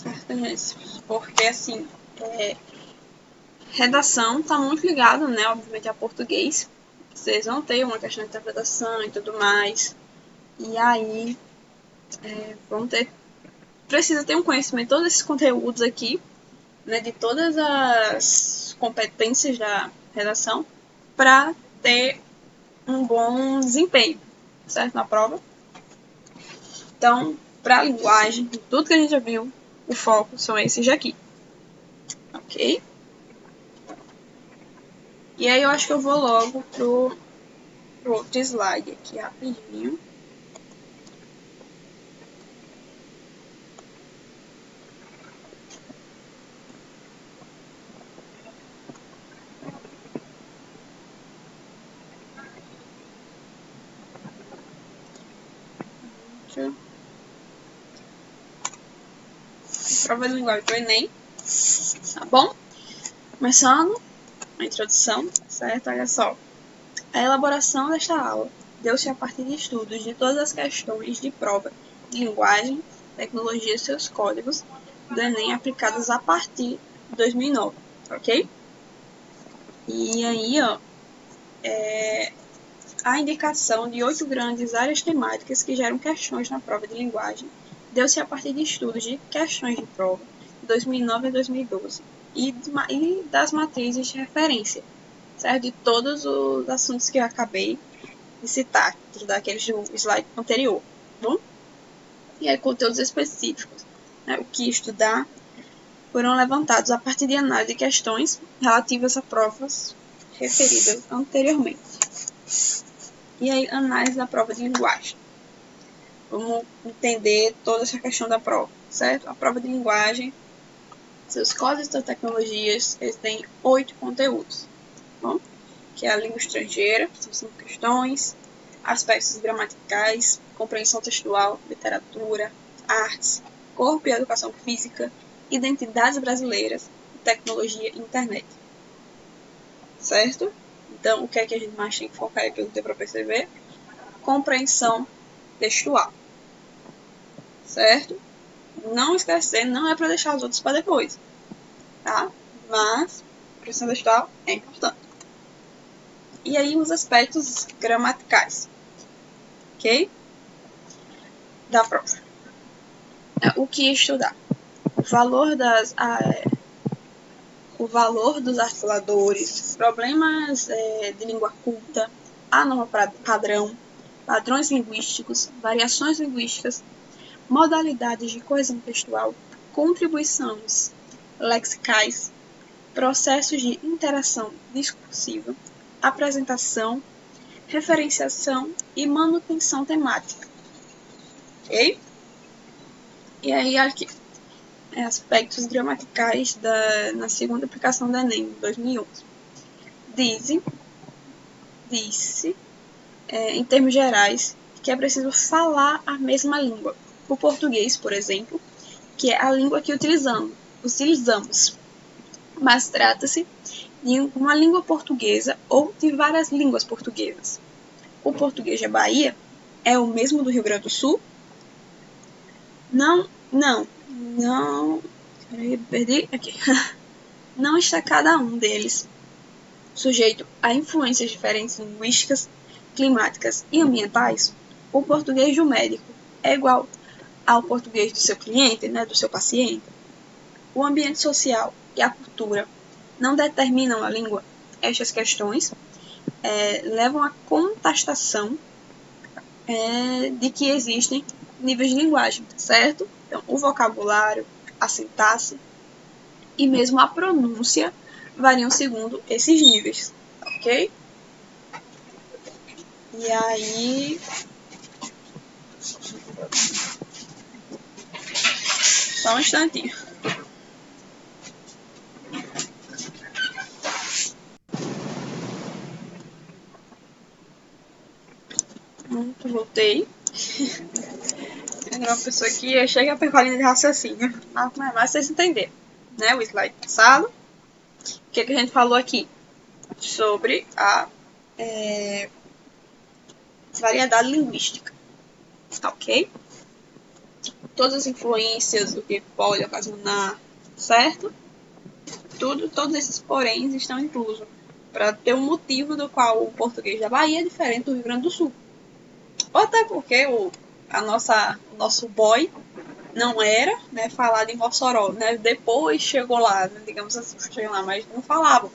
Certo, gente? Porque, assim, redação está muito ligado, né, obviamente, a português. Vocês vão ter uma questão de interpretação e tudo mais. E aí, vão ter... Precisa ter um conhecimento de todos esses conteúdos aqui, né, de todas as competências da redação, para ter um bom desempenho, certo? Na prova. Então, para a linguagem, tudo que a gente já viu, o foco são esses daqui. Ok? E aí eu acho que eu vou logo pro outro slide aqui rapidinho. Prova de linguagem do Enem, tá bom? Começando a introdução, certo? Olha só. A elaboração desta aula deu-se a partir de estudos de todas as questões de prova de linguagem, tecnologia e seus códigos do Enem aplicadas a partir de 2009, ok? E aí, ó, a indicação de 8 grandes áreas temáticas que geram questões na prova de linguagem deu-se a partir de estudos de questões de prova de 2009 a 2012 e das matrizes de referência, certo? De todos os assuntos que eu acabei de citar, daqueles do slide anterior, tá bom? E aí, conteúdos específicos, né, o que estudar, foram levantados a partir de análise de questões relativas a provas referidas anteriormente. E aí, análise da prova de linguagem. Vamos entender toda essa questão da prova, certo? A prova de linguagem, seus códigos das tecnologias, eles têm 8 conteúdos, tá bom? Que é a língua estrangeira, são 5 questões, aspectos gramaticais, compreensão textual, literatura, artes, corpo e educação física, identidades brasileiras, tecnologia e internet. Certo? Então, o que é que a gente mais tem que focar aí, pelo que deu para perceber? Compreensão textual. Certo? Não esquecer, não é para deixar os outros para depois. Tá? Mas, compreensão textual é importante. E aí, os aspectos gramaticais. Ok? Da prova. O que estudar? O valor dos articuladores, problemas de língua culta, a norma padrão, padrões linguísticos, variações linguísticas, modalidades de coesão textual, contribuições lexicais, processos de interação discursiva, apresentação, referenciação e manutenção temática. Ok? E aí aqui, aspectos gramaticais na segunda aplicação da Enem, em 2011. Disse, em termos gerais, que é preciso falar a mesma língua. O português, por exemplo, que é a língua que utilizamos, mas trata-se de uma língua portuguesa ou de várias línguas portuguesas. O português da Bahia é o mesmo do Rio Grande do Sul? Não. Perdi aqui. Não está cada um deles sujeito a influências diferentes linguísticas, climáticas e ambientais? O português do médico é igual ao português do seu cliente, né, do seu paciente? O ambiente social e a cultura não determinam a língua? Estas questões levam à contestação de que existem níveis de linguagem, certo? Então, o vocabulário, a sintaxe e mesmo a pronúncia variam segundo esses níveis, ok? E aí... Só um instantinho. Pronto, voltei. Era uma pessoa que chega a perder a linha de raciocínio. Mas vocês entenderam, né? O slide passado. O que a gente falou aqui? Sobre a variedade linguística. Ok? todas as influências, o que pode ocasionar, certo? Todos esses poréns estão inclusos, para ter um motivo do qual o português da Bahia é diferente do Rio Grande do Sul. Ou até porque o nosso boy não era, né, falado em Mossoró, né? Depois chegou lá, né, digamos assim, chegou lá, mas não falavam,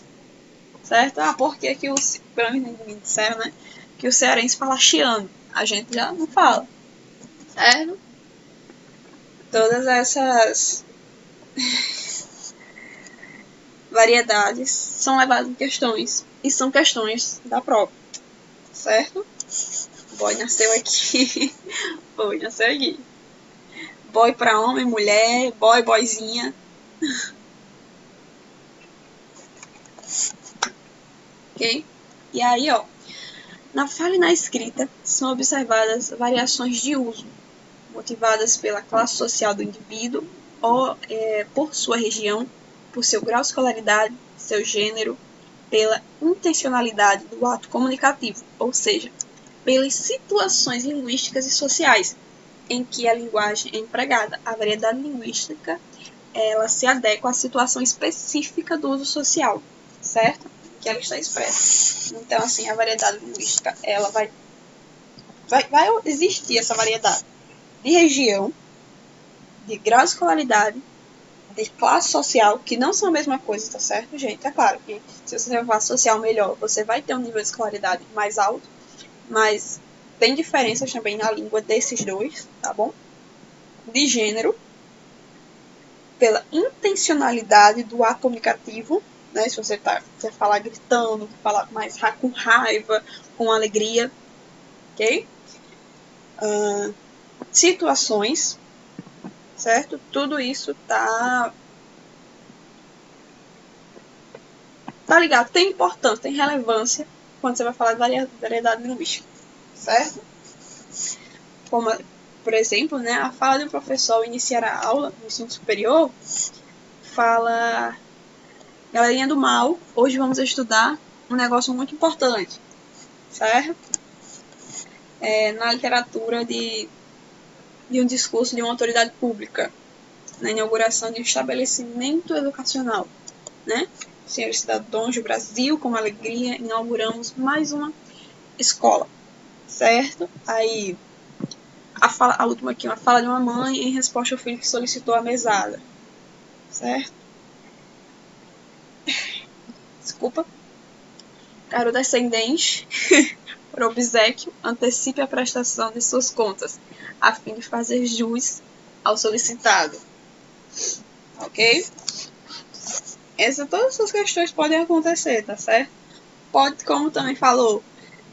certo? Porque que os, pelo menos me disseram, né, que o cearense fala chiano, a gente já não fala, certo? Todas essas variedades são levadas em questões, e são questões da prova, certo? O boy nasceu aqui, boy nasceu aqui. Boy para homem, mulher, boy, boyzinha. Ok? E aí, ó, na fala e na escrita são observadas variações de uso, motivadas pela classe social do indivíduo ou por sua região, por seu grau de escolaridade, seu gênero, pela intencionalidade do ato comunicativo, ou seja, pelas situações linguísticas e sociais em que a linguagem é empregada. A variedade linguística ela se adequa à situação específica do uso social, certo? Que ela está expressa. Então, assim, a variedade linguística, ela vai existir essa variedade de região, de grau de escolaridade, de classe social, que não são a mesma coisa, tá certo, gente? É claro que se você tem uma classe social melhor, você vai ter um nível de escolaridade mais alto, mas tem diferenças também na língua desses dois, tá bom? De gênero, pela intencionalidade do ato comunicativo, né? Se você quer falar gritando, quer falar mais com raiva, com alegria, ok? Situações, certo? Tudo isso tá ligado, tem importância, tem relevância quando você vai falar de variedade linguística, certo? Como, por exemplo, né, a fala de um professor ao iniciar a aula no ensino superior fala: galerinha do mal, hoje vamos estudar um negócio muito importante, certo? Na literatura de um discurso de uma autoridade pública, na inauguração de um estabelecimento educacional, né? Senhores cidadãos do Brasil, com alegria, inauguramos mais uma escola, certo? Aí, a última aqui, uma fala de uma mãe em resposta ao filho que solicitou a mesada, certo? Desculpa. Caro descendente, por obséquio, antecipe a prestação de suas contas, a fim de fazer jus ao solicitado. Ok? Todas essas questões podem acontecer, tá certo? Pode, como também falou,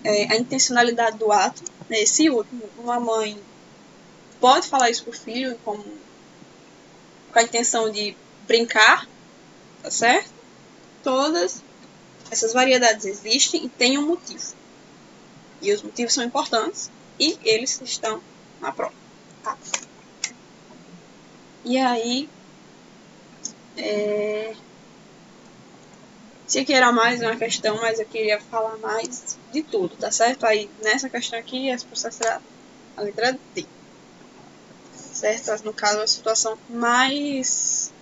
a intencionalidade do ato. Esse último, uma mãe pode falar isso pro filho com a intenção de brincar, tá certo? Todas essas variedades existem e têm um motivo. E os motivos são importantes e eles estão na prova. Tá? E aí, se aqui era mais uma questão, mas eu queria falar mais de tudo, tá certo? Aí, nessa questão aqui, a resposta será a letra D. Certo? No caso, a situação mais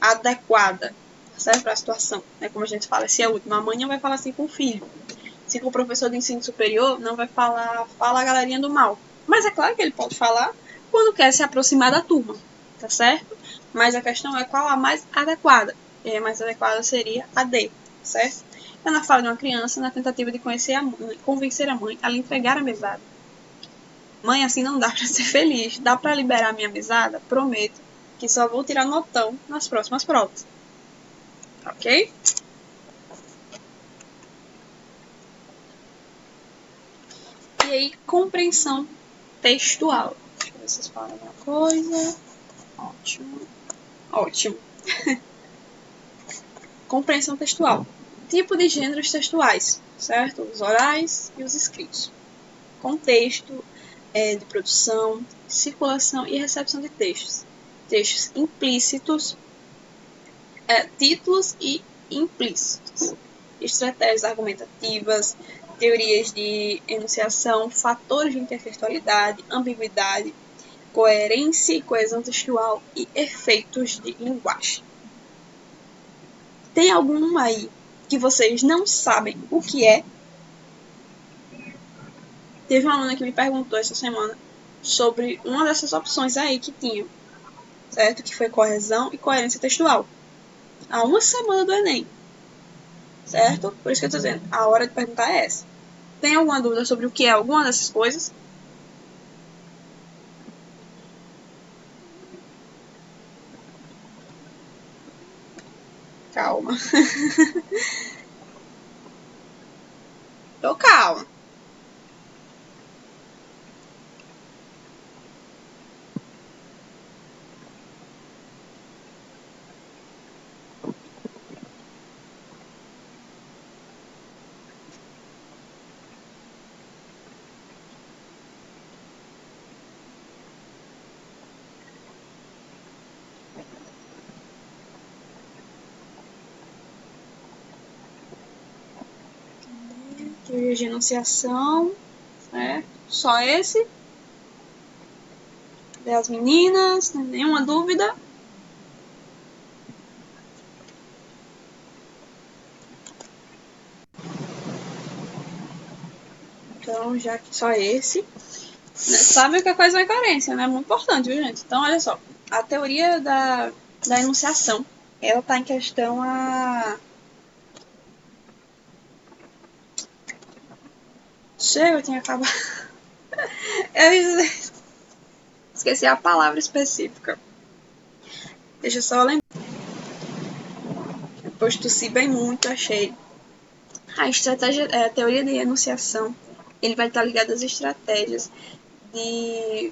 adequada, certo? Para a situação. Né? Como a gente fala, se é a última, a mãe não vai falar assim com o filho. Se for o professor de ensino superior, não vai falar, fala a galerinha do mal. Mas é claro que ele pode falar quando quer se aproximar da turma, tá certo? Mas a questão é qual a mais adequada. E a mais adequada seria a D, certo? É na fala de uma criança, na tentativa de convencer a mãe a lhe entregar a mesada. Mãe, assim não dá pra ser feliz. Dá pra liberar minha mesada? Prometo que só vou tirar notão nas próximas provas. Ok? E aí, compreensão textual. Deixa eu ver se vocês falam alguma coisa. Ótimo. Ótimo. Compreensão textual. Tipo de gêneros textuais, certo? Os orais e os escritos. Contexto de produção, circulação e recepção de textos. Textos implícitos, títulos e implícitos. Estratégias argumentativas, teorias de enunciação, fatores de intertextualidade, ambiguidade, coerência e coesão textual e efeitos de linguagem. Tem algum aí que vocês não sabem o que é? Teve uma aluna que me perguntou essa semana sobre uma dessas opções aí que tinha, certo? Que foi coesão e coerência textual. Há uma semana do Enem, certo? Por isso que eu tô dizendo, a hora de perguntar é essa. Tem alguma dúvida sobre o que é alguma dessas coisas? Calma. Tô calma. Teoria de enunciação, certo? Só esse. Das meninas, nenhuma dúvida. Então, já que só esse. Sabe o que é coesão e coerência, né? Muito importante, viu, gente? Então, olha só. A teoria da enunciação, ela tá em questão a... Chega, eu tinha acabado. Eu esqueci a palavra específica. Deixa eu só lembrar. Depois tossi bem muito, achei. A estratégia, a teoria de enunciação, ele vai estar ligado às estratégias de...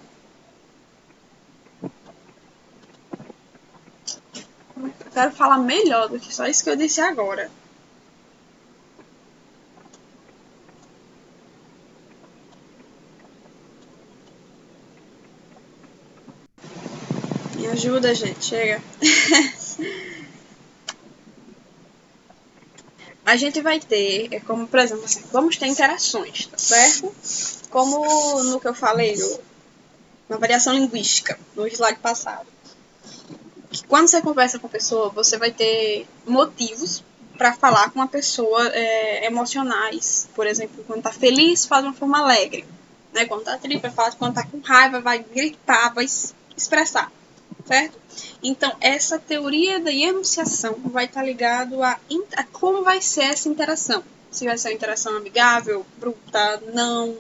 Eu quero falar melhor do que só isso que eu disse agora. Me ajuda, gente, chega. A gente vai ter, como por exemplo, assim, vamos ter interações, tá certo? Como no que eu falei, na variação linguística, no slide passado. Que quando você conversa com a pessoa, você vai ter motivos para falar com uma pessoa emocionais. Por exemplo, quando tá feliz, fala de uma forma alegre. Né? Quando tá triste, vai falar. Quando tá com raiva, vai gritar, vai expressar. Certo? Então, essa teoria da enunciação vai estar ligado a como vai ser essa interação. Se vai ser uma interação amigável, bruta, não,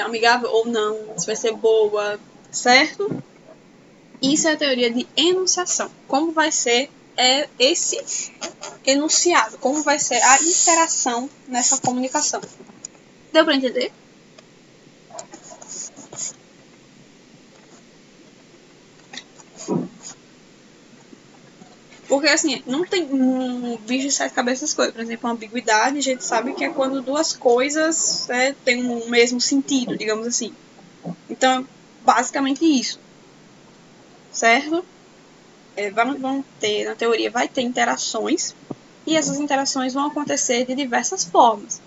amigável ou não, se vai ser boa, certo? Isso é a teoria de enunciação. Como vai ser esse enunciado? Como vai ser a interação nessa comunicação? Deu para entender? Porque, assim, não tem um bicho de sete cabeças coisas. Por exemplo, uma ambiguidade, a gente sabe que é quando duas coisas têm o mesmo sentido, digamos assim. Então, basicamente isso. Certo? Vão ter, na teoria, vai ter interações. E essas interações vão acontecer de diversas formas.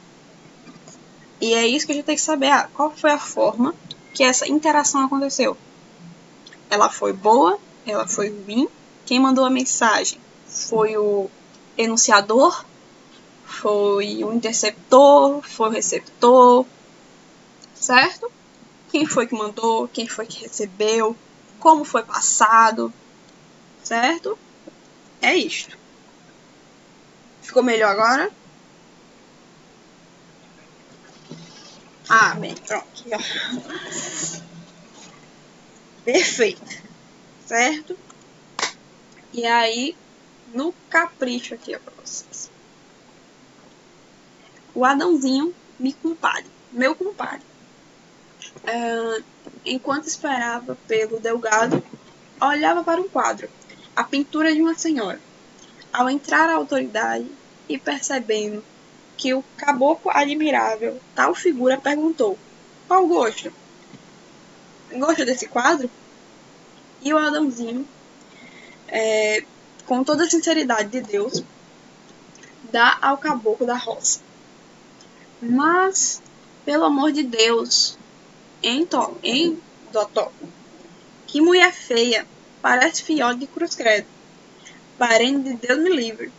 E é isso que a gente tem que saber. Qual foi a forma que essa interação aconteceu? Ela foi boa? Ela foi ruim? Quem mandou a mensagem? Foi o enunciador? Foi o interceptor? Foi o receptor? Certo? Quem foi que mandou? Quem foi que recebeu? Como foi passado? Certo? É isto. Ficou melhor agora? Bem, pronto. Perfeito. Certo? E aí, no capricho aqui, ó, pra vocês. O Adãozinho, meu compadre. Enquanto esperava pelo Delgado, olhava para um quadro, a pintura de uma senhora. Ao entrar a autoridade e percebendo que o caboclo admirável, tal figura, perguntou: qual gosto? Gosta desse quadro? E o Adãozinho, com toda a sinceridade de Deus, dá ao caboclo da roça. Mas, pelo amor de Deus, hein, Dotó? Que mulher feia! Parece filhote de cruz credo. Parente de Deus me livre.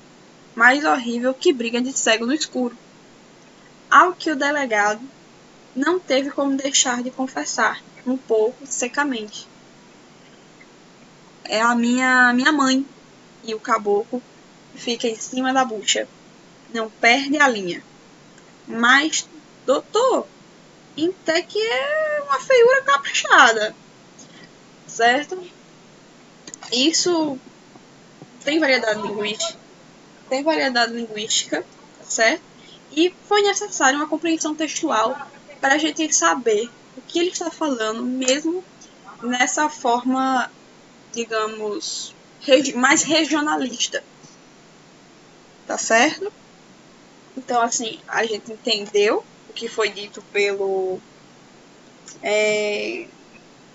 Mais horrível que briga de cego no escuro. Ao que o delegado não teve como deixar de confessar, um pouco secamente. É a minha mãe. E o caboclo fica em cima da bucha. Não perde a linha. Mas, doutor, até que é uma feiura caprichada, certo? Isso tem variedade linguística, certo? E foi necessário uma compreensão textual para a gente saber o que ele está falando, mesmo nessa forma, digamos, mais regionalista, tá certo? Então, assim, a gente entendeu o que foi dito pelo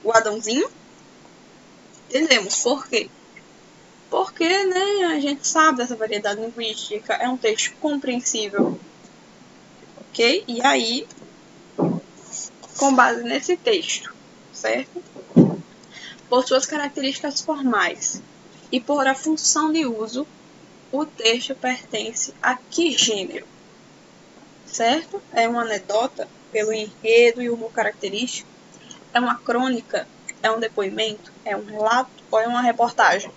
o Adãozinho. Entendemos por quê? Porque, né, a gente sabe dessa variedade linguística, é um texto compreensível, ok? E aí, com base nesse texto, certo? Por suas características formais e por a função de uso, o texto pertence a que gênero? Certo? É uma anedota pelo enredo e humor característico? É uma crônica? É um depoimento? É um relato? Ou é uma reportagem?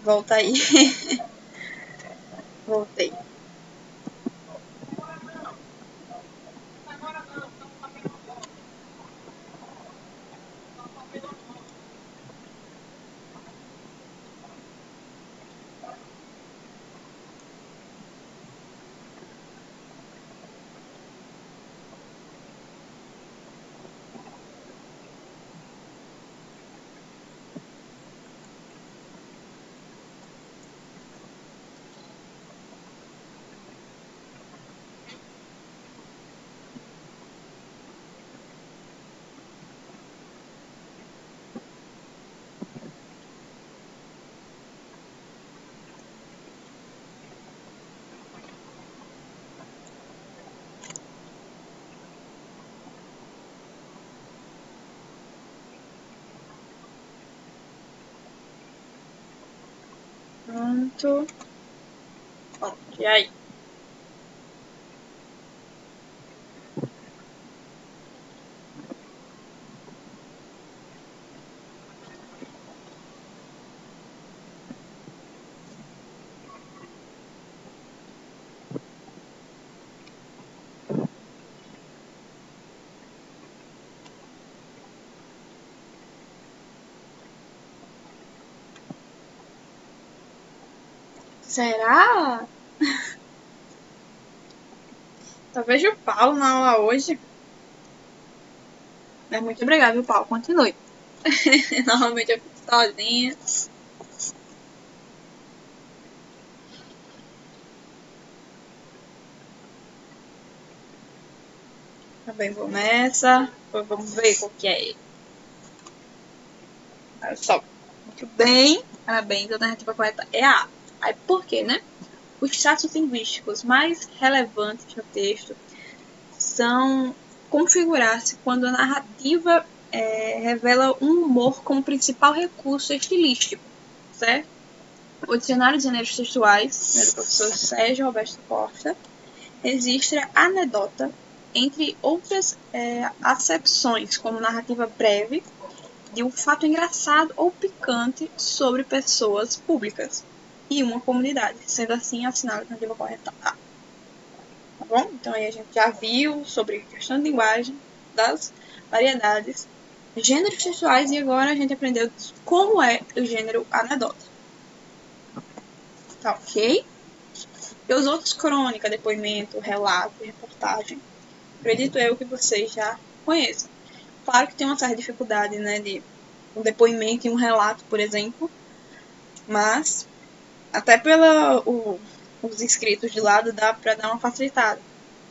Volta aí. Voltei. Pronto. Bom, e aí? Será? Talvez o Paulo na aula hoje. Mas muito obrigada, viu, Paulo? Continue. Normalmente eu fico sozinha. Também vou nessa. Vamos ver qual que é ele. Olha só. Muito bem. Parabéns, a alternativa correta é a. Aí por quê, né? Os traços linguísticos mais relevantes no texto são configurar-se quando a narrativa revela um humor como principal recurso estilístico, certo? O Dicionário de Gêneros Textuais, né, do professor Sérgio Roberto Costa, registra anedota, entre outras acepções, como narrativa breve de um fato engraçado ou picante sobre pessoas públicas e uma comunidade, sendo assim assinada a alternativa correta A. Tá bom? Então aí a gente já viu sobre questão de linguagem, das variedades, gêneros textuais, e agora a gente aprendeu como é o gênero anedota. Tá ok? E os outros, crônica, depoimento, relato, reportagem, acredito eu que vocês já conheçam. Claro que tem uma certa dificuldade, né, de um depoimento e um relato, por exemplo, mas até os escritos de lado dá para dar uma facilitada,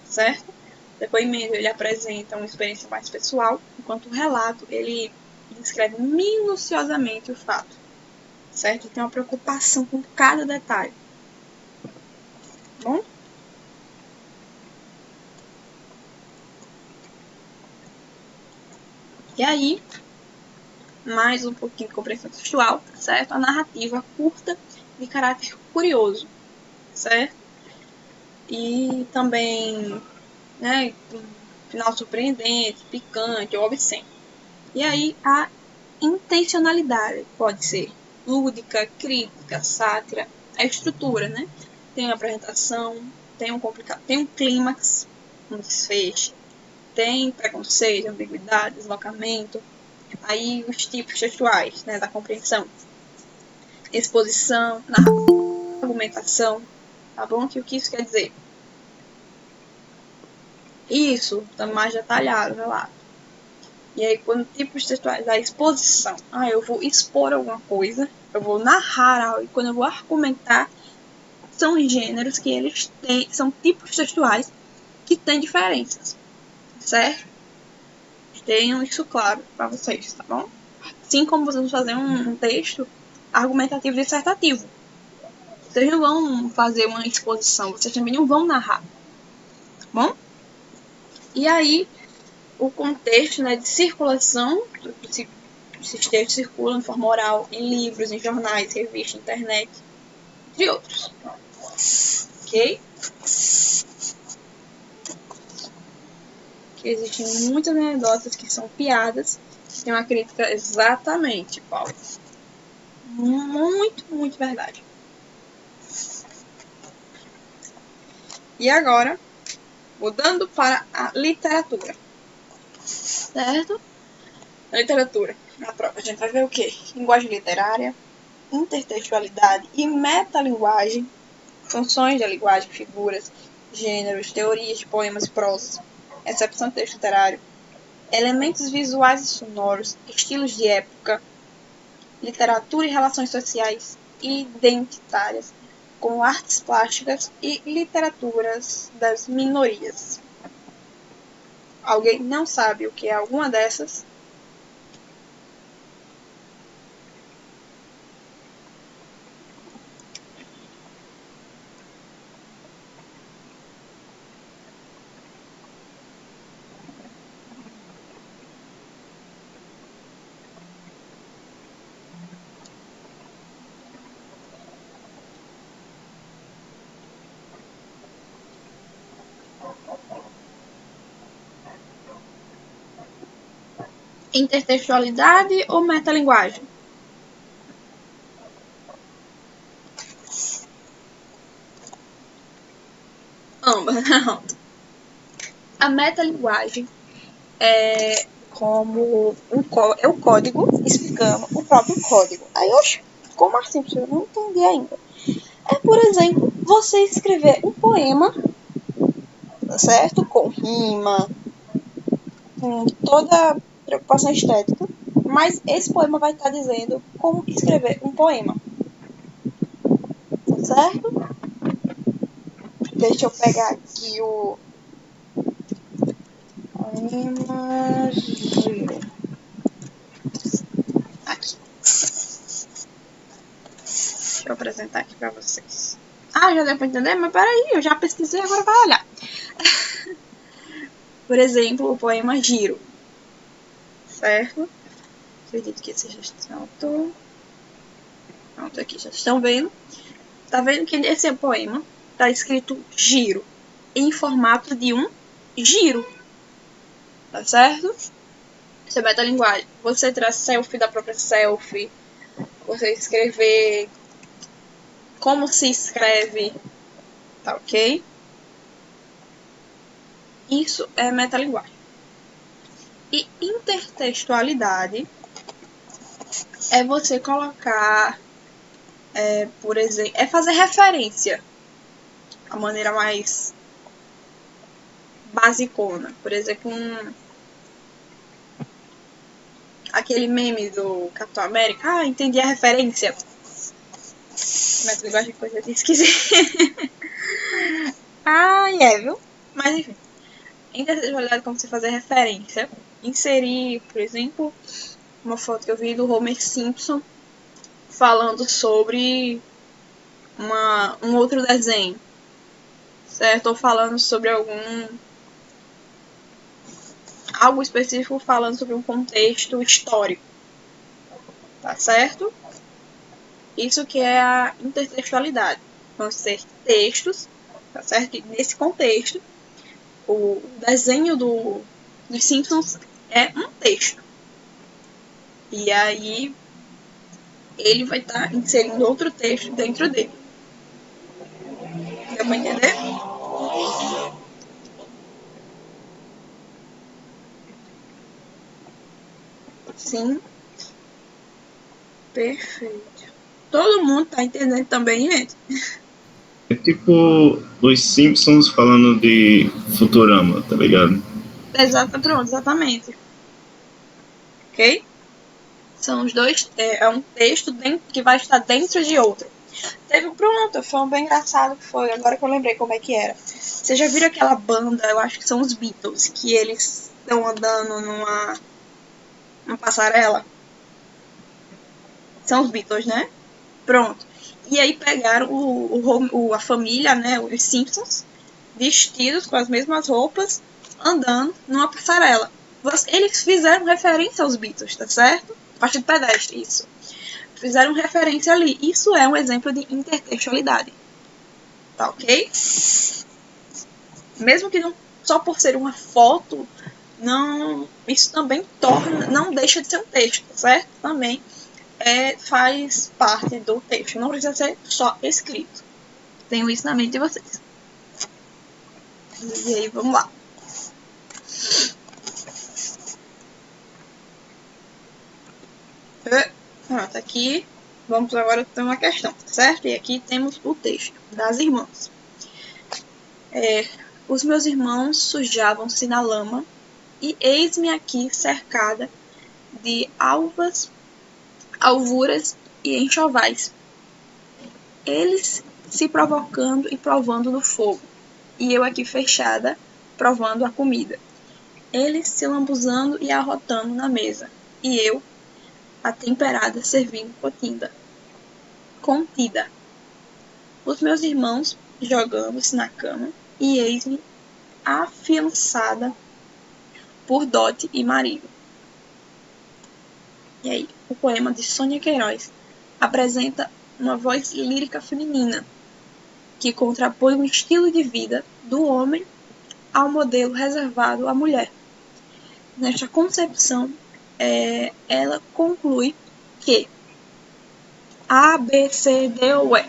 certo? O depoimento ele apresenta uma experiência mais pessoal, enquanto o relato ele descreve minuciosamente o fato, certo? Tem uma preocupação com cada detalhe. Bom? E aí, mais um pouquinho de compreensão textual, certo? A narrativa curta de caráter curioso, certo? E também, né, um final surpreendente, picante ou obsceno. E aí, a intencionalidade pode ser lúdica, crítica, sátira, a estrutura, né? Tem uma apresentação, tem um clímax, um desfecho, tem preconceito, ambiguidade, deslocamento, aí os tipos textuais, né, da compreensão, exposição, argumentação, tá bom? Que o que isso quer dizer? Isso, tá mais detalhado, relato. E aí, quando tipos textuais, a exposição, eu vou expor alguma coisa, eu vou narrar algo, e quando eu vou argumentar, são gêneros que eles têm, são tipos textuais que têm diferenças, certo? Tenham isso claro para vocês, tá bom? Assim como vocês vão fazer um texto argumentativo dissertativo. Vocês não vão fazer uma exposição, vocês também não vão narrar, tá bom? E aí, o contexto, né, de circulação, esses textos circulam de forma oral em livros, em jornais, revistas, internet, entre outros. Ok? Que existem muitas anedotas que são piadas, que tem uma crítica exatamente, Paulo. Muito, muito verdade. E agora, mudando para a literatura. Certo? Na literatura, na prova, a gente vai ver o quê? Linguagem literária, intertextualidade e metalinguagem, funções da linguagem, figuras, gêneros, teorias de poemas e prosas, excepção de texto literário, elementos visuais e sonoros, estilos de época, literatura e relações sociais e identitárias, como artes plásticas e literaturas das minorias. Alguém não sabe o que é alguma dessas? Intertextualidade ou metalinguagem? Ambas. A metalinguagem é como é o código explicando o próprio código. Aí, oxe, como assim? Eu não entendi ainda. É, por exemplo, você escrever um poema, certo? Com rima, com toda preocupação estética, mas esse poema vai estar dizendo como escrever um poema, certo? Deixa eu pegar aqui o poema giro. Aqui. Deixa eu apresentar aqui para vocês. Já deu para entender? Mas peraí, eu já pesquisei, agora vai olhar. Por exemplo, o poema Giro, certo? Acredito que esse já saltou. Pronto, aqui já estão vendo. Tá vendo que nesse poema tá escrito giro, em formato de um giro, tá certo? Isso é metalinguagem. Você tirar selfie da própria selfie, você escrever como se escreve, tá ok? Isso é metalinguagem. E intertextualidade é você colocar, por exemplo, é fazer referência, a maneira mais basicona. Por exemplo, aquele meme do Capitão América, entendi a referência. Metalinguagem coisa esquisita. Viu? Mas enfim. Intertextualidade é como você fazer referência. Inserir, por exemplo, uma foto que eu vi do Homer Simpson falando sobre um outro desenho, certo? Ou falando sobre algo específico falando sobre um contexto histórico, tá certo? Isso que é a intertextualidade. Vão ser textos, tá certo? E nesse contexto, o desenho dos Simpsons é um texto. E aí ele vai estar inserindo outro texto dentro dele. Deu pra entender? Sim, perfeito. Todo mundo tá entendendo também, gente? É tipo os Simpsons falando de Futurama, tá ligado? Pronto, exatamente. Ok? São os dois. É um texto que vai estar dentro de outro. Pronto, foi um bem engraçado que foi. Agora que eu lembrei como é que era. Vocês já viram aquela banda, eu acho que são os Beatles, que eles estão andando numa passarela? São os Beatles, né? Pronto. E aí pegaram a família, né? Os Simpsons, vestidos com as mesmas roupas, andando numa passarela. Eles fizeram referência aos Beatles, tá certo? A partir do pedestre, isso. Fizeram referência ali. Isso é um exemplo de intertextualidade. Tá ok? Mesmo que não, só por ser uma foto, não, isso também não deixa de ser um texto, certo? Também faz parte do texto. Não precisa ser só escrito. Tenho isso na mente de vocês. E aí, vamos lá. Pronto, aqui vamos agora ter uma questão, certo? E aqui temos o texto das irmãs. Os meus irmãos sujavam-se na lama e eis-me aqui cercada de alvuras e enxovais. Eles se provocando e provando do fogo, e eu aqui fechada, provando a comida. Eles se lambuzando e arrotando na mesa, e eu, atemperada, servindo contida. Os meus irmãos jogando-se na cama, e eis-me afiançada por dote e marido. E aí, o poema de Sônia Queiroz apresenta uma voz lírica feminina que contrapõe o estilo de vida do homem ao modelo reservado à mulher. Nesta concepção, ela conclui que A, B, C, D ou E.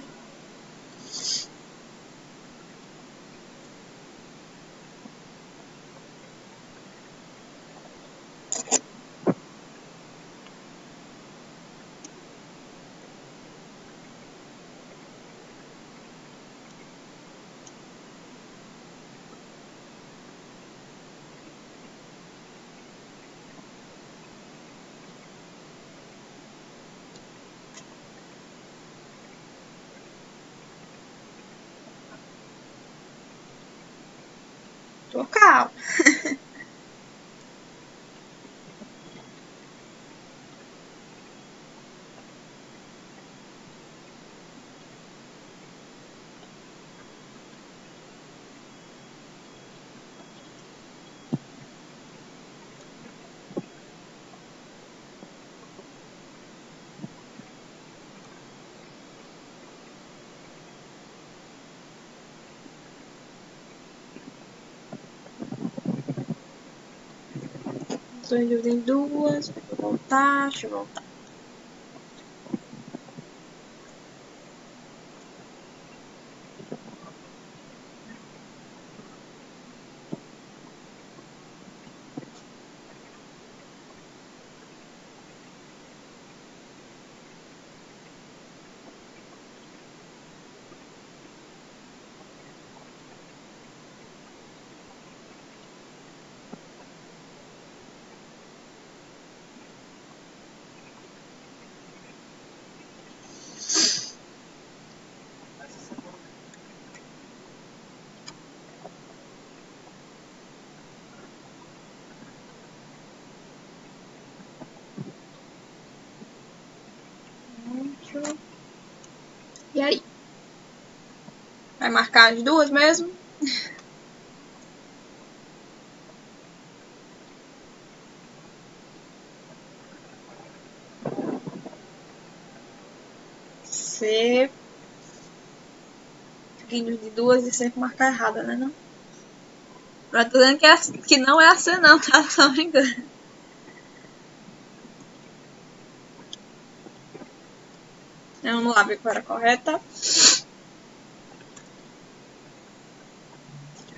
Tô calma. Estou em dúvida em duas. Deixa eu voltar, deixa eu voltar. E aí? Vai marcar as duas mesmo? C. Seguindo de duas e sempre marcar errada, né? Não? Mas tô dizendo que não é a C, não, tá? Tô brincando. Então, vamos lá ver qual era a correta.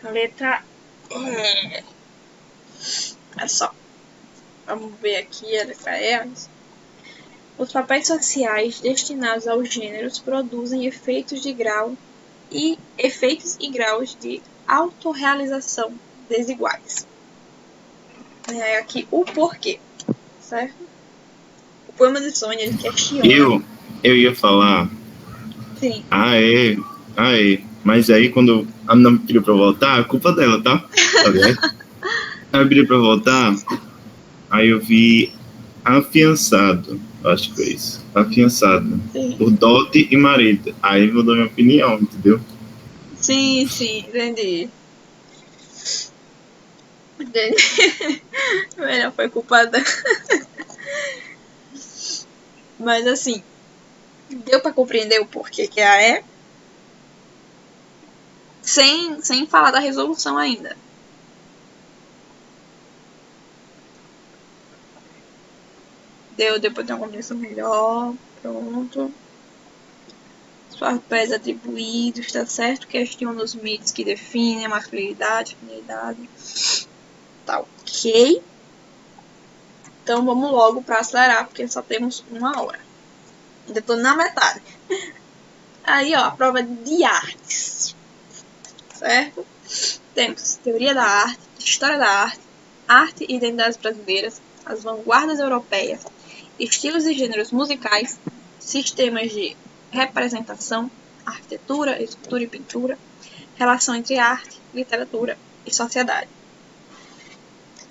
A letra E. É só. Vamos ver aqui a letra E. Os papéis sociais destinados aos gêneros produzem efeitos e graus de autorrealização desiguais. É aqui o porquê, certo? O poema de Sônia, ele questiona. Eu ia falar, Sim. mas aí quando a menina me pediu pra voltar, a culpa dela, tá? Aliás, ela me pediu pra voltar, aí eu vi afiançado, acho que foi isso, afiançado, Sim. por dote e marido. Aí mudou minha opinião, entendeu? Sim, entendi. Melhor foi culpa dela. Mas assim, deu pra compreender o porquê que é a E? Sem falar da resolução ainda. Deu pra ter uma compreensão melhor. Pronto. Os papéis atribuídos, tá certo? Questiona os mitos que definem a masculinidade, feminilidade. Tá ok. Então vamos logo para acelerar, porque só temos 1 hora. Ainda tô na metade. Aí, ó, a prova de artes. Certo? Temos teoria da arte, história da arte e identidades brasileiras, as vanguardas europeias, estilos e gêneros musicais, sistemas de representação, arquitetura, escultura e pintura, relação entre arte, literatura e sociedade.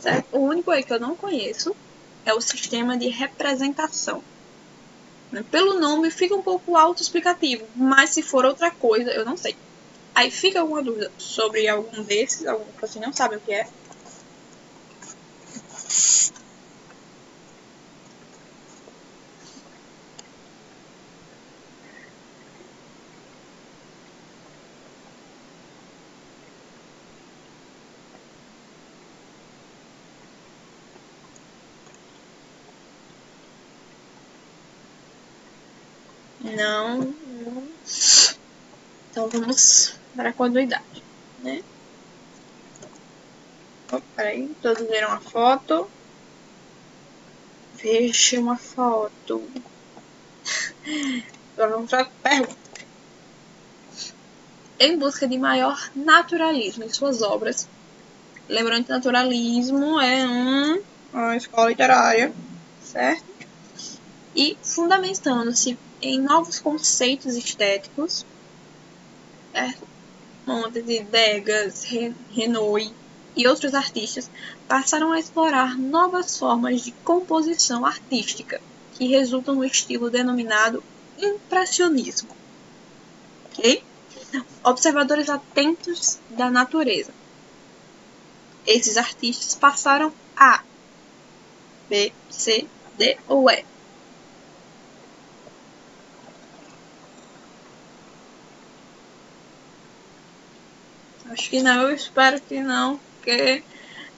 Certo? O único aí que eu não conheço é o sistema de representação. Pelo nome fica um pouco autoexplicativo, mas se for outra coisa, eu não sei. Aí fica alguma dúvida sobre algum desses, algum que você não sabe o que é? Não. Então vamos para a continuidade, né? Opa, peraí, todos viram a foto. Veja uma foto. Agora vamos para a pergunta. Em busca de maior naturalismo em suas obras, lembrando que naturalismo é uma escola literária, certo? E fundamentando-se em novos conceitos estéticos, certo? Montes de Degas, Renoir e outros artistas passaram a explorar novas formas de composição artística que resultam no estilo denominado impressionismo. Okay? Observadores atentos da natureza. Esses artistas passaram A, B, C, D ou E. Acho que não, eu espero que não, porque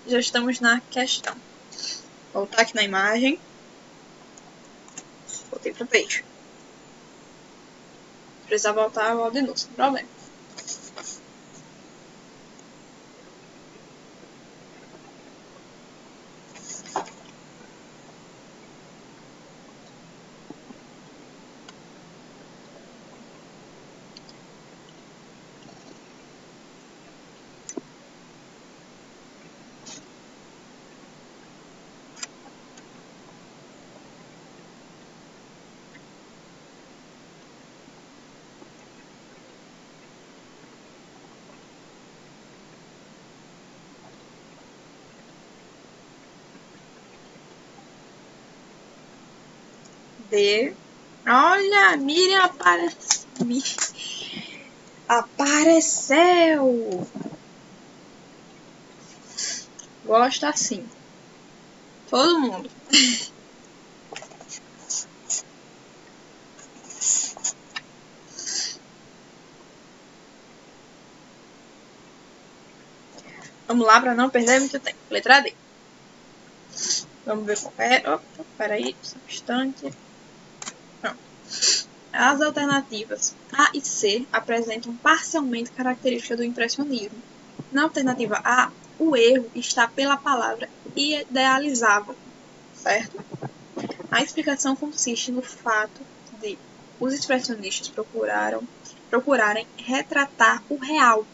já estamos na questão. Vou voltar aqui na imagem. Voltei para o peixe. Se precisar voltar, eu volto de novo, sem problema. D. Olha, Miriam apareceu. Gosta assim. Todo mundo. Vamos lá para não perder muito tempo. Letra D. Vamos ver qual é. Opa, peraí, só um instante. Pronto. As alternativas A e C apresentam parcialmente características do impressionismo. Na alternativa A, o erro está pela palavra idealizável, certo? A explicação consiste no fato de os expressionistas procurarem retratar o real,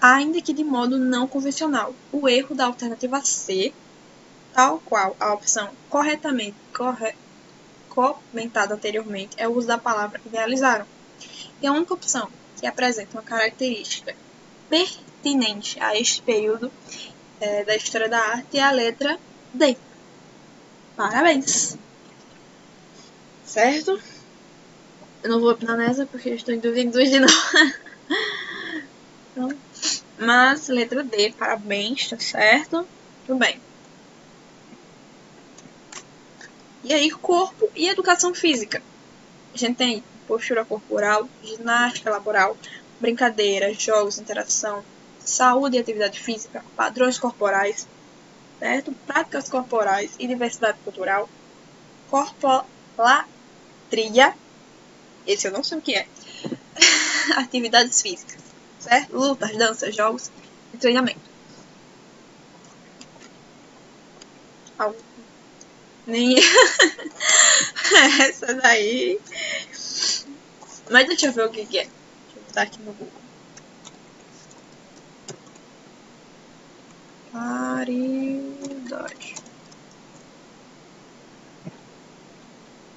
ainda que de modo não convencional. O erro da alternativa C, tal qual a opção corretamente comentado anteriormente, é o uso da palavra idealizaram. E a única opção que apresenta uma característica pertinente a este período da história da arte é a letra D. Parabéns! Certo? Eu não vou opinar nessa porque eu estou em dúvida em duas de novo. Então, mas letra D, parabéns, tá certo? Tudo bem. E aí, corpo e educação física. A gente tem postura corporal, ginástica laboral, brincadeira, jogos, interação, saúde e atividade física, padrões corporais, certo? Práticas corporais e diversidade cultural, corpolatria, esse eu não sei o que é, atividades físicas, certo? Lutas, danças, jogos e treinamento. Nem essa daí. Mas deixa eu ver o que é. Deixa eu botar aqui no Google. Paridade.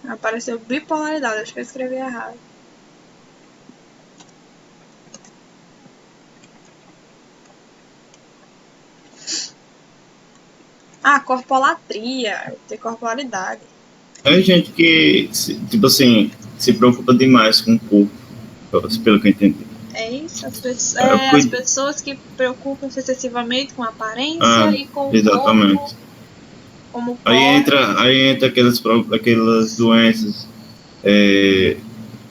Apareceu bipolaridade, acho que eu escrevi errado. Corpolatria, tem corporalidade. É gente que, tipo assim, se preocupa demais com o corpo, pelo que eu entendi. É isso, as pessoas que preocupam-se excessivamente com a aparência e com exatamente. o corpo. Como aí entra aquelas doenças.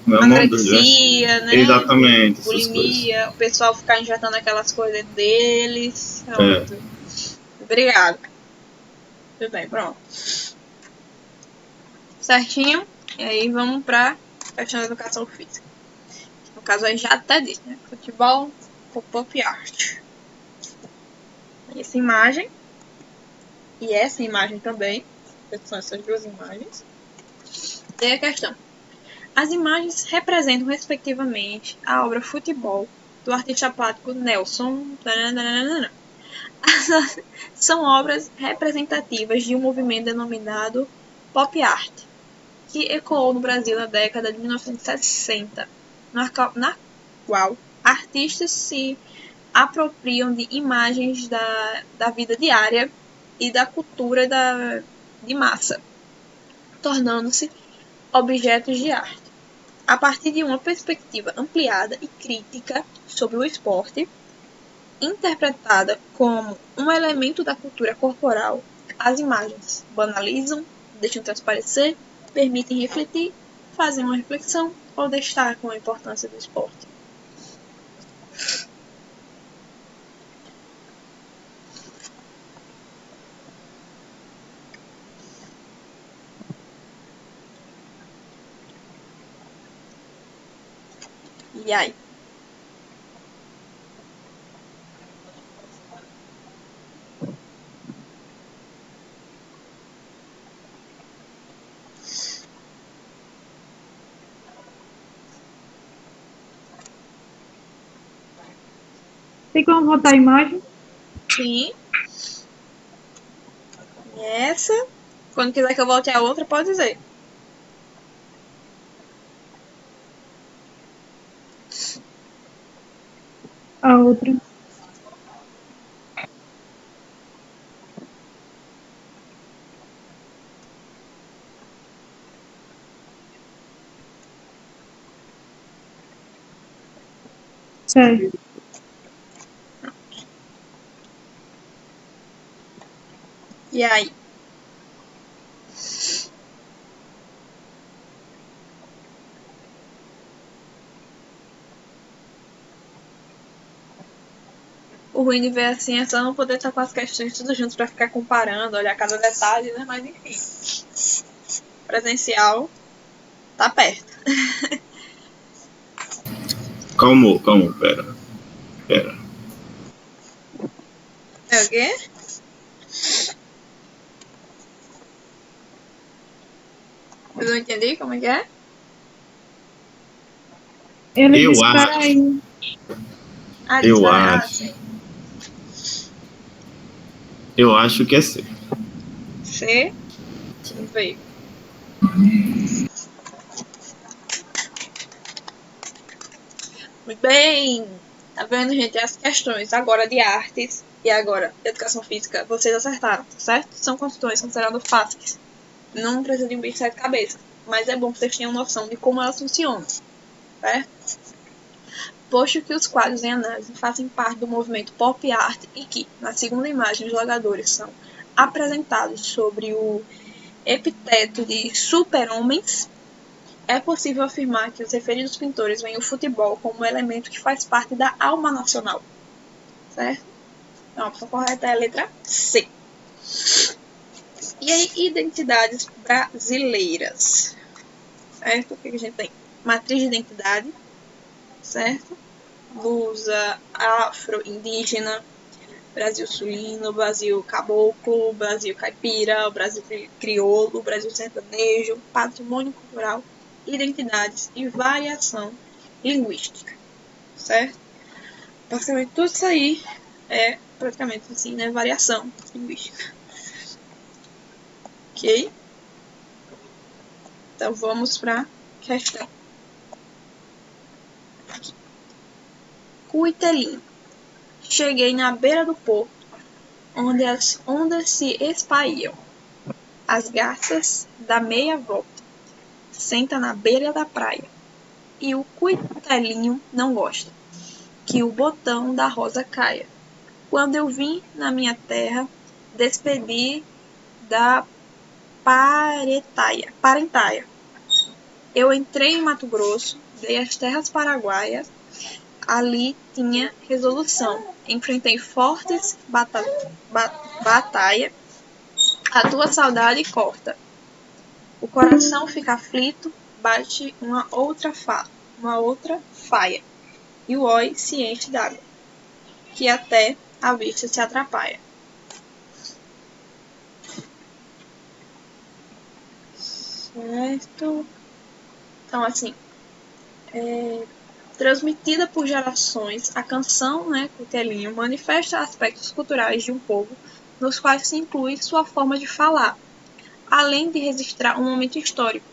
Anorexia, né? Exatamente. Bulimia, o pessoal ficar injetando aquelas coisas deles. Pronto. Obrigada. Tudo bem, pronto. Certinho? E aí vamos pra questão da educação física. No caso aí já até disse, né? Futebol, pop art. Essa imagem. E essa imagem também. São essas duas imagens. E a questão. As imagens representam, respectivamente, a obra Futebol, do artista plástico Nelson. São obras representativas de um movimento denominado pop art, que ecoou no Brasil na década de 1960, na qual artistas se apropriam de imagens da vida diária e da cultura de massa, tornando-se objetos de arte. A partir de uma perspectiva ampliada e crítica sobre o esporte, interpretada como um elemento da cultura corporal, as imagens banalizam, deixam transparecer, permitem refletir, fazem uma reflexão ou destacam a importância do esporte. E aí? Tem como botar a imagem? Sim. E essa. Quando quiser que eu volte a outra, pode dizer. A outra. Certo. E aí? O ruim de ver assim é só não poder estar com as questões tudo junto pra ficar comparando, olhar cada detalhe, né? Mas enfim. Presencial tá perto. Calma, pera. É o quê? Eu não entendi como é que é? Ele Eu disse, acho, peraí. Ah, eu sim. acho, eu acho que é C. C. Vamos ver. Muito bem! Tá vendo, gente? As questões agora de artes e agora de educação física, vocês acertaram, certo? São questões consideradas fáceis. Não precisa de um bicho de sete cabeças. Mas é bom que vocês tenham noção de como elas funcionam, certo? Posto que os quadros em análise fazem parte do movimento pop art e que, na segunda imagem, os jogadores são apresentados sobre o epiteto de super-homens, é possível afirmar que os referidos pintores veem o futebol como um elemento que faz parte da alma nacional. Certo? Então, a opção correta é a letra C. E aí, identidades brasileiras. Certo? O que a gente tem? Matriz de identidade. Certo? Blusa afro-indígena. Brasil sulino, Brasil caboclo, Brasil caipira, Brasil crioulo, Brasil sertanejo, patrimônio cultural, identidades e variação linguística, certo? Basicamente tudo isso aí é praticamente assim, né? Variação linguística. Ok? Então vamos para a questão. Cuitelinho. Cheguei na beira do porto, onde as ondas se espalham. As garças da meia volta. Senta na beira da praia. E o cuitelinho não gosta que o botão da rosa caia. Quando eu vim na minha terra, despedi da parentaia. Eu entrei em Mato Grosso, dei as terras paraguaias, ali tinha resolução. Enfrentei fortes batalha, a tua saudade corta. O coração fica aflito, bate uma outra faia, e o oi se enche d'água, que até a vista se atrapalha. Certo? Então, assim, transmitida por gerações, a canção, né, Cutelinho, manifesta aspectos culturais de um povo, nos quais se inclui sua forma de falar, além de registrar um momento histórico.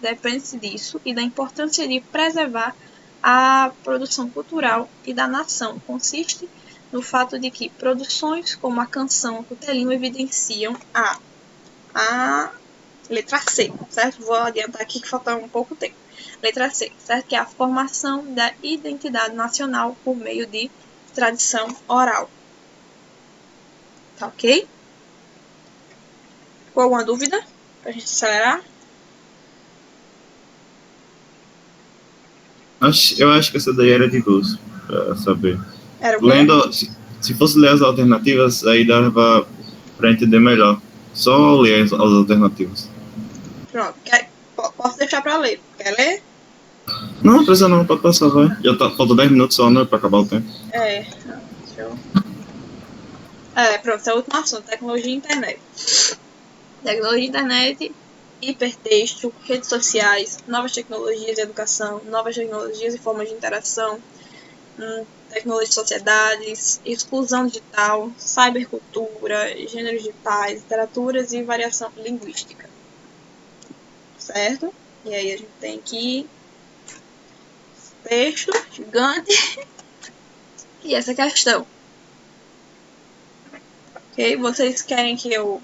Depende-se disso e da importância de preservar a produção cultural e da nação. Consiste no fato de que produções como a canção Cutelinho evidenciam a letra C, certo? Vou adiantar aqui que falta um pouco tempo. Letra C, certo? Que é a formação da identidade nacional por meio de tradição oral. Tá ok? Ficou alguma dúvida? Pra gente acelerar? Eu acho que essa daí era de 12, pra saber. Era o quê? Lendo, se fosse ler as alternativas, aí dava pra entender melhor. Só ler as alternativas. Pronto. Posso deixar pra ler. Quer ler? Não, precisa não, pode passar, vai. Já tá, falta 10 minutos só, né, pra acabar o tempo. Deixa eu... pronto, esse é o último assunto. Tecnologia e internet. Tecnologia e internet, hipertexto, redes sociais, novas tecnologias de educação, novas tecnologias e formas de interação, tecnologia de sociedades, exclusão digital, cybercultura, gêneros digitais, literaturas e variação linguística. Certo? E aí a gente tem aqui texto gigante e essa questão. Ok? Vocês querem que eu...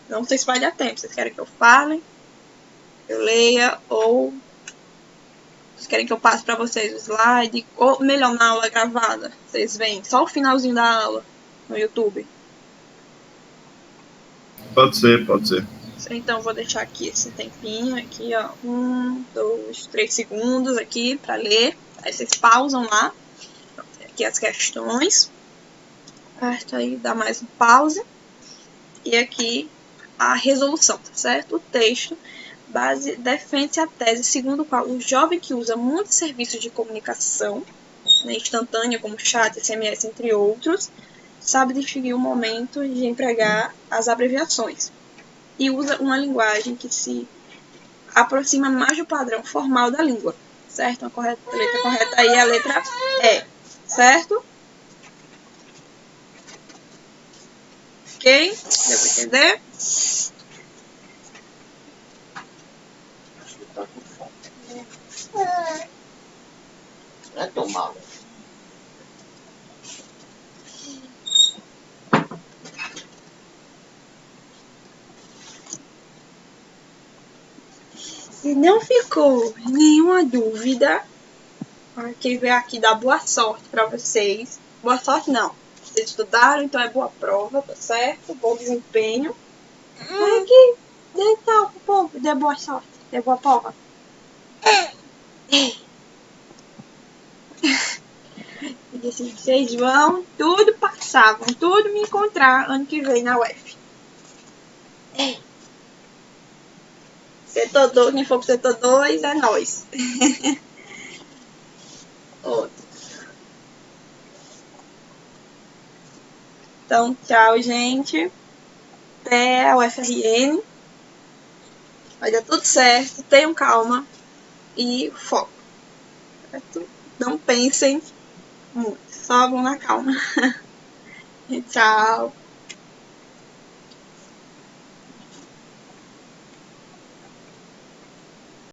Não sei se vai dar tempo. Vocês querem que eu fale, eu leia, ou vocês querem que eu passe para vocês o slide, ou melhor, na aula gravada. Vocês veem só o finalzinho da aula no YouTube. Pode ser, pode ser. Então, vou deixar aqui esse tempinho, aqui, ó, 1, 2, 3 segundos aqui para ler. Aí vocês pausam lá. Pronto, aqui as questões. certo? Aí dá mais um pause. E aqui a resolução, tá certo? O texto defende a tese segundo o qual o jovem que usa muitos serviços de comunicação, né, instantânea, como chat, SMS, entre outros, sabe distinguir o momento de empregar as abreviações e usa uma linguagem que se aproxima mais do padrão formal da língua, certo? A letra correta aí é a letra E, certo? Ok? Deu para entender? Vai tomar. Se não ficou nenhuma dúvida, quem veio aqui dar boa sorte para vocês. Boa sorte não. Vocês estudaram, então é boa prova, tá certo? Bom desempenho. Vai aqui, dê tchau pro povo, dê boa sorte, dê boa prova. E assim, vocês vão tudo passar, vão tudo me encontrar ano que vem na UF. Setor 2, quem for pro setor 2 é nós. Então, tchau, gente. Até a UFRN. Vai dar tudo certo. Tenham calma e foco. Certo? Não pensem muito. Só vão na calma. Tchau.